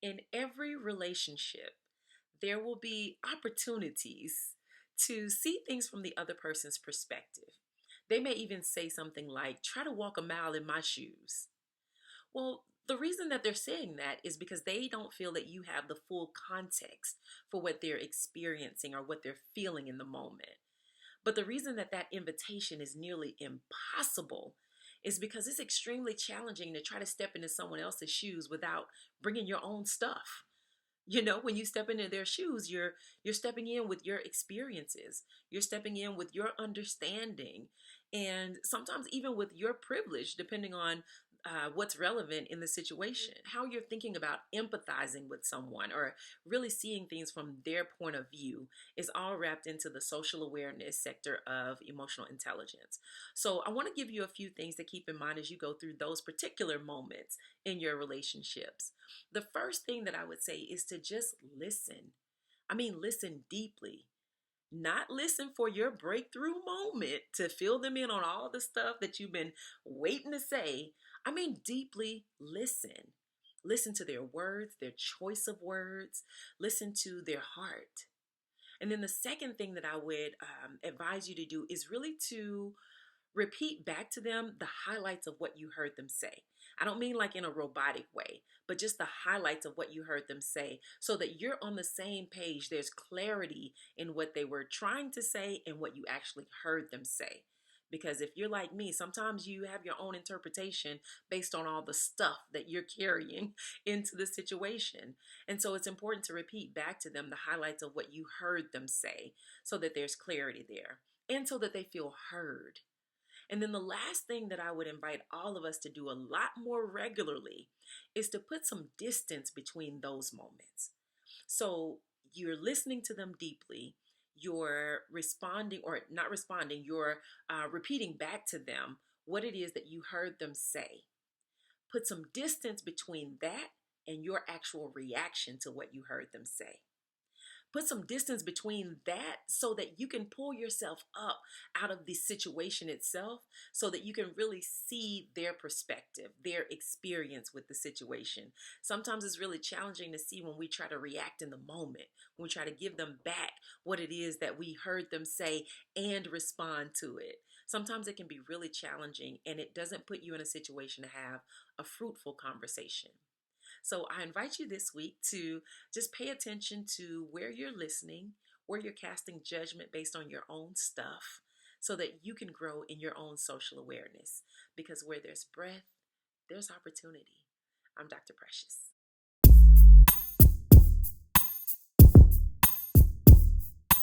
In every relationship, there will be opportunities to see things from the other person's perspective. They may even say something like, try to walk a mile in my shoes. Well, the reason that they're saying that is because they don't feel that you have the full context for what they're experiencing or what they're feeling in the moment. But the reason that that invitation is nearly impossible is because it's extremely challenging to try to step into someone else's shoes without bringing your own stuff. When you step into their shoes, you're stepping in with your experiences. You're stepping in with your understanding, and sometimes even with your privilege, depending on what's relevant in the situation. How you're thinking about empathizing with someone or really seeing things from their point of view is all wrapped into the social awareness sector of emotional intelligence. So I want to give you a few things to keep in mind as you go through those particular moments in your relationships. The first thing that I would say is to just listen. I mean, listen deeply. Not listen for your breakthrough moment to fill them in on all the stuff that you've been waiting to say. I mean, deeply listen. Listen to their words, their choice of words. Listen to their heart. And then the second thing that I would advise you to do is really to repeat back to them the highlights of what you heard them say. I don't mean like in a robotic way, but just the highlights of what you heard them say so that you're on the same page. There's clarity in what they were trying to say and what you actually heard them say. Because if you're like me, sometimes you have your own interpretation based on all the stuff that you're carrying into the situation. And so it's important to repeat back to them the highlights of what you heard them say so that there's clarity there and so that they feel heard. And then the last thing that I would invite all of us to do a lot more regularly is to put some distance between those moments. So you're listening to them deeply, you're responding or not responding, you're repeating back to them what it is that you heard them say. Put some distance between that and your actual reaction to what you heard them say. Put some distance between that so that you can pull yourself up out of the situation itself so that you can really see their perspective, their experience with the situation. Sometimes it's really challenging to see when we try to react in the moment, when we try to give them back what it is that we heard them say and respond to it. Sometimes it can be really challenging and it doesn't put you in a situation to have a fruitful conversation. So I invite you this week to just pay attention to where you're listening, where you're casting judgment based on your own stuff, so that you can grow in your own social awareness. Because where there's breath, there's opportunity. I'm Dr. Precious.